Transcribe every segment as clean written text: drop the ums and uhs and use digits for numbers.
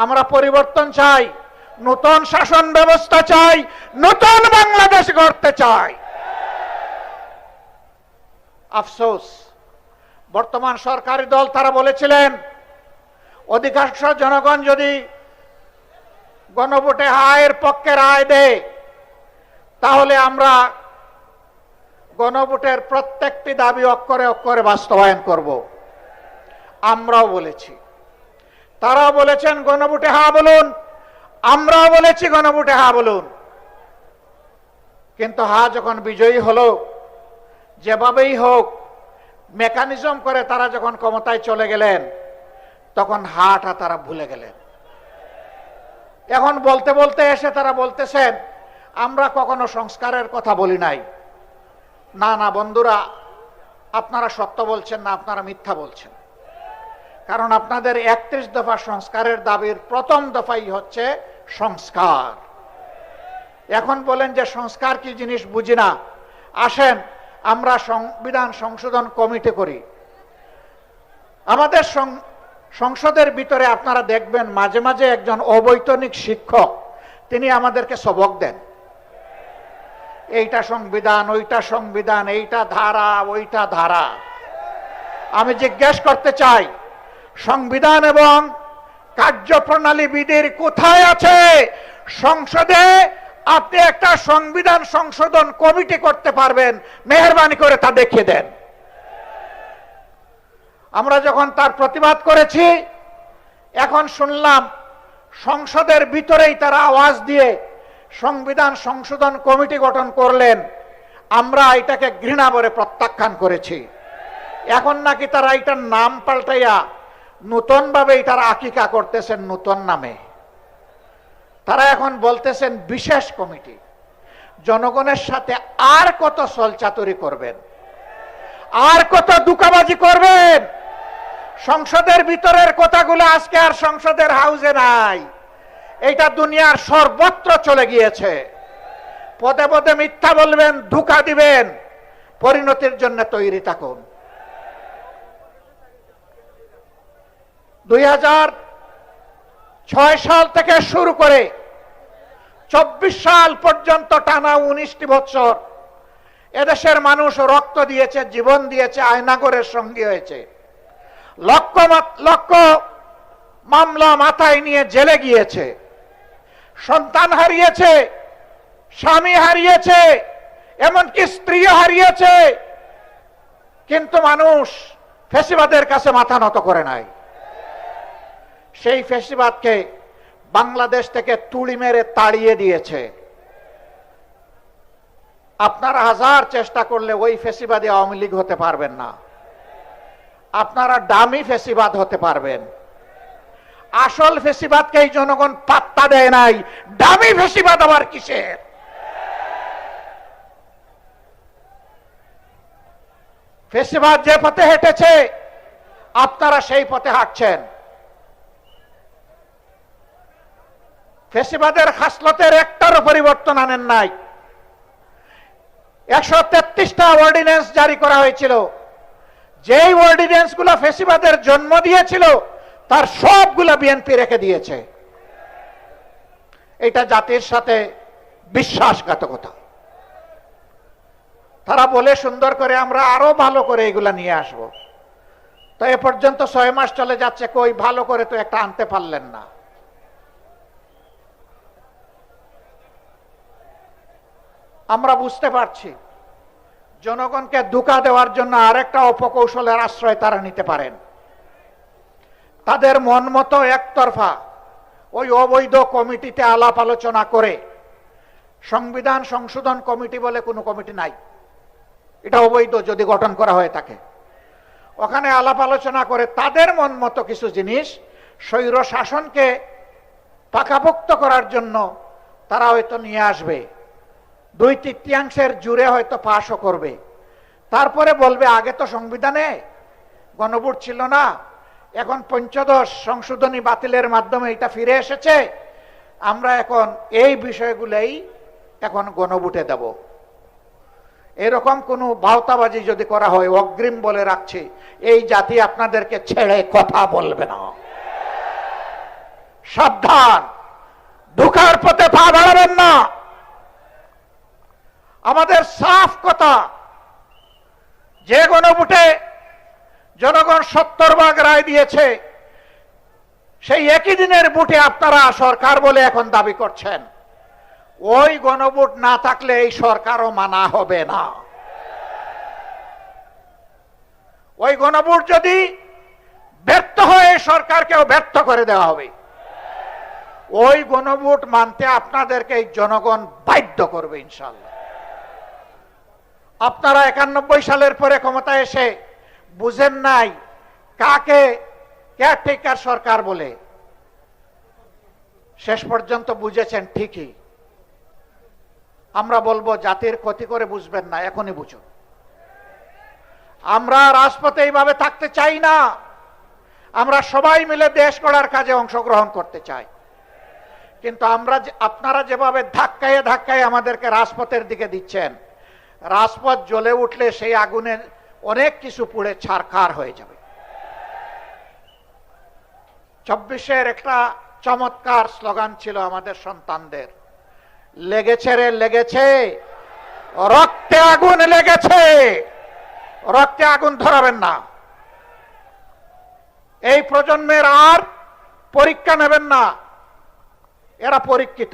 আমরা পরিবর্তন চাই, নতুন শাসন ব্যবস্থা চাই, নতুন বাংলাদেশ গড়তে চাই। আফসোস, বর্তমান সরকারি দল তারা বলেছিলেন অধিকাংশ জনগণ যদি গণভোটে হায়ের পক্ষে রায় দেয় তাহলে আমরা গণভোটের প্রত্যেকটি দাবি অক্ষরে অক্ষরে বাস্তবায়ন করব। আমরাও বলেছি, তারাও বলেছেন গণভোটে হ্যাঁ বলুন, আমরাও বলেছি গণভোটে হ্যাঁ বলুন। কিন্তু হ্যাঁ যখন বিজয়ী হলো, যেভাবেই হোক মেকানিজম করে তারা যখন ক্ষমতায় চলে গেলেন তখন হাটা তারা ভুলে গেলেন। এখন বলতে বলতে এসে তারা বলতেছেন আমরা কখনো সংস্কারের কথা বলি নাই। না না বন্ধুরা, আপনারা সত্য বলছেন না, আপনারা মিথ্যা বলছেন। কারণ আপনাদের 31 দফা সংস্কারের দাবির প্রথম দফাই হচ্ছে সংস্কার। এখন বলেন যে সংস্কার কি জিনিস বুঝি না। আসেন আমরা সংবিধান সংশোধন কমিটি করি। আমাদের সংসদের ভিতরে আপনারা দেখবেন মাঝে মাঝে একজন অবৈতনিক শিক্ষক তিনি আমাদেরকে সবক দেন, এইটা সংবিধান, ওইটা সংবিধান, এইটা ধারা, ওইটা ধারা। আমি জিজ্ঞেস করতে চাই, সংবিধান এবং কার্যপ্রণালী বিধির কোথায় আছে? সংসদে আপনি একটা সংবিধান সংশোধন কমিটি করতে পারবেন, মেহেরবানি করে তা দেখিয়ে দেন। আমরা যখন তার প্রতিবাদ করেছি, এখন শুনলাম সংসদের ভিতরেই তারা আওয়াজ দিয়ে সংবিধান সংশোধন কমিটি গঠন করলেন। আমরা এটাকে ঘৃণা করে প্রত্যাখ্যান করেছি। এখন নাকি তারা এটার নাম পাল্টাইয়া নতুন ভাবে এটার আকিকা করতেছেন নতুন নামে। তারা এখন বলতেছেন বিশেষ কমিটি। জনগণের সাথে আর কত ছলচাতুরি করবেন, আর কত দুকাবাজি করবেন? সংসদের ভিতরের কথাগুলো আজকে আর সংসদের হাউসে নাই, এটা দুনিয়ার সর্বত্র চলে গিয়েছে। পদে পদে মিথ্যা বলবেন, ধোঁকা দিবেন, পরিণতির জন্য তৈরি থাকুন। 2006 সাল থেকে শুরু করে 24 সাল পর্যন্ত টানা 19টি বছর এদেশের মানুষ রক্ত দিয়েছে, জীবন দিয়েছে, আয়নাগরের সঙ্গী হয়েছে। লক্ষ লক্ষ মামলা মাথায় নিয়ে জেলে গিয়েছে, সন্তান হারিয়েছে, স্বামী হারিয়েছে, এমনকি স্ত্রীও হারিয়েছে। কিন্তু মানুষ ফ্যাসিবাদের কাছে মাথা নত করে নাই। সেই ফ্যাসিবাদকে বাংলাদেশ থেকে তুড়ি মেরে তাড়িয়ে দিয়েছে। আপনারা হাজার চেষ্টা করলে ওই ফ্যাসিবাদী আওয়ামী লীগ হতে পারবেন না। আপনারা ডামি ফ্যাসিবাদ হতে পারবেন। আসল ফ্যাসিবাদকে এই জনগণ পাত্তা দেয় নাই। ডামি ফ্যাসিবাদ আবার কিসের? ফ্যাসিবাদ যে পথে হেঁটেছে আপনারা সেই পথে হাঁটছেন। ফ্যাসিবাদের খাসলতের একটারও পরিবর্তন আনেন নাই। 133টা অর্ডিন্যান্স জারি করা হয়েছিল। যেই অর্ডিন্যান্স গুলো ফ্যাসিবাদের জন্ম দিয়েছিল তার সবগুলো বিএনপি রেখে দিয়েছে। এটা জাতির সাথে বিশ্বাসঘাতকতা। তারা বলে সুন্দর করে আমরা আরো ভালো করে এগুলা নিয়ে আসব। তো এ পর্যন্ত 6 মাস চলে যাচ্ছে, কই ভালো করে তো একটা আনতে পারলেন না। আমরা বুঝতে পারছি জনগণকে ধোঁকা দেওয়ার জন্য আরেকটা অপকৌশলের আশ্রয় তারা নিতে পারেন। তাদের মন মতো একতরফা ওই অবৈধ কমিটিতে আলাপ আলোচনা করে, সংবিধান সংশোধন কমিটি বলে কোনো কমিটি নাই, এটা অবৈধ যদি গঠন করা হয়ে থাকে। ওখানে আলাপ আলোচনা করে তাদের মন মতো কিছু জিনিস স্বৈর শাসনকে পাকাপোক্ত করার জন্য তারা হয়তো নিয়ে আসবে। 2/3 জুড়ে হয়তো পাশও করবে। তারপরে বলবে আগে তো সংবিধানে গণভোট ছিল না, এখন 15 সংশোধনী বাতিলের মাধ্যমে এটা ফিরে এসেছে, আমরা এখন এই বিষয়গুলোই এখন গণভোটে দেব। এরকম কোনো ভাওতাবাজি যদি করা হয়, অগ্রিম বলে রাখছি এই জাতি আপনাদেরকে ছেড়ে কথা বলবে না। সাবধান, ঢোকার পথে পা বাড়াবেন না। আমাদের সাফ কথা, যে গণভোটে জনগণ 70 রায় দিয়েছে, সেই একই দিনের ভোটে আপনারা সরকার বলে এখন দাবি করছেন। ওই গণভোট না থাকলে এই সরকারও মানা হবে না। ওই গণভোট যদি ব্যর্থ হয়, সরকারকেও ব্যর্থ করে দেওয়া হবে। ওই গণভোট মানতে আপনাদেরকে এই জনগণ বাধ্য করবে ইনশাআল্লাহ। আপনারা 91 সালের পরে ক্ষমতায় এসে বুঝেন নাই কাকে কেয়ারটেকার সরকার বলে। শেষ পর্যন্ত বুঝেছেন ঠিকই। আমরা বলবো জাতির ক্ষতি করে বুঝবেন না, এখনই বুঝুন। আমরা রাজপথে এইভাবে থাকতে চাই না। আমরা সবাই মিলে দেশ গড়ার কাজে অংশগ্রহণ করতে চাই। কিন্তু আপনারা যেভাবে ধাক্কায় ধাক্কায় আমাদেরকে রাজপথের দিকে দিচ্ছেন, রাজপথ জ্বলে উঠলে সেই আগুনে অনেক কিছু পুড়ে ছারখার হয়ে যাবে। 24-এর একটা চমৎকার স্লোগান ছিল আমাদের সন্তানদের, লেগেছে রে লেগেছে, রক্তে আগুন লেগেছে, রক্তে আগুন ধরাবেন না। এই প্রজন্মের আর পরীক্ষা নেবেন না। এরা পরীক্ষিত,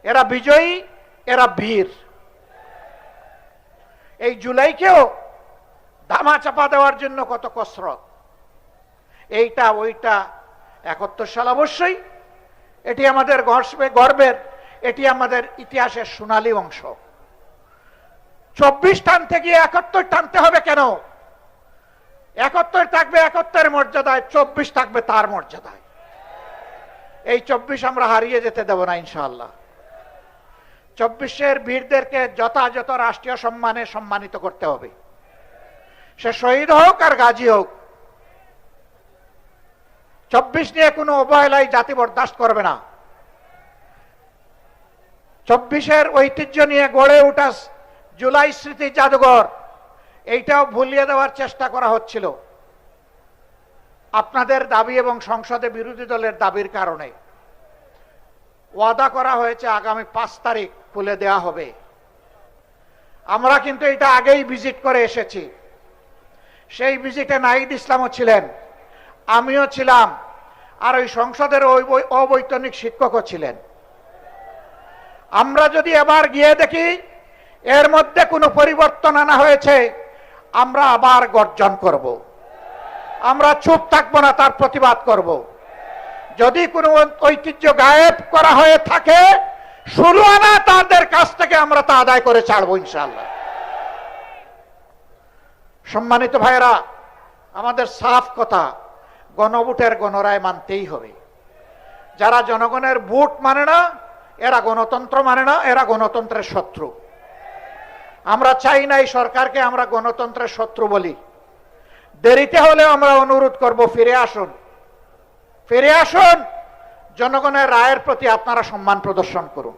এরা বিজয়ী, এরা বীর। এই জুলাইকেও ধামা চাপা দেওয়ার জন্য কত কসরত, এইটা ওইটা। 71 সাল অবশ্যই এটি আমাদের গর্বের, এটি আমাদের ইতিহাসের সোনালী অংশ। 24 টানতে গিয়ে 71 টানতে হবে কেন? 71 থাকবে 71-এর মর্যাদায়, 24 থাকবে তার মর্যাদায়। এই 24 আমরা হারিয়ে যেতে দেব না ইনশাআল্লাহ। 24-এর বীরদেরকে যথাযথ রাষ্ট্রীয় সম্মানে সম্মানিত করতে হবে। সে শহীদ হোক আর গাজী হোক, 24 নিয়ে কোনো অবহেলায় জাতি বরদাস্ত করবে না। 24-এর ঐতিহ্য নিয়ে গড়ে ওঠা জুলাই স্মৃতি জাদুঘর, এইটাও ভুলিয়ে দেওয়ার চেষ্টা করা হচ্ছিল আপনাদের দাবি এবং সংসদে বিরোধী দলের দাবির কারণে। ওয়াদা করা হয়েছে আগামী 5 তারিখ খুলে দেওয়া হবে। আমরা কিন্তু এটা আগেই ভিজিট করে এসেছি। সেই ভিজিটে নাহিদ ইসলামও ছিলেন, আমিও ছিলাম, আর ওই সংসদের অবৈতনিক শিক্ষকও ছিলেন। আমরা যদি এবার গিয়ে দেখি এর মধ্যে কোনো পরিবর্তন আনা হয়েছে, আমরা আবার গর্জন করব। আমরা চুপ থাকবো না, তার প্রতিবাদ করব। যদি কোনো ঐতিহ্য গায়েব করা হয়ে থাকে, 16 আনা তাদের কাছ থেকে আমরা তা আদায় করে ছাড়বো ইনশাআল্লাহ। সম্মানিত ভাইয়েরা, আমাদের সাফ কথা, গণভোটের গণরায় মানতেই হবে। যারা জনগণের ভোট মানে না, এরা গণতন্ত্র মানে না, এরা গণতন্ত্রের শত্রু। আমরা চাই না এই সরকারকে আমরা গণতন্ত্রের শত্রু বলি। দেরিতে হলেও আমরা অনুরোধ করব, ফিরে আসুন, ফিরে আসুন। জনগণের রায়ের প্রতি আপনারা সম্মান প্রদর্শন করুন।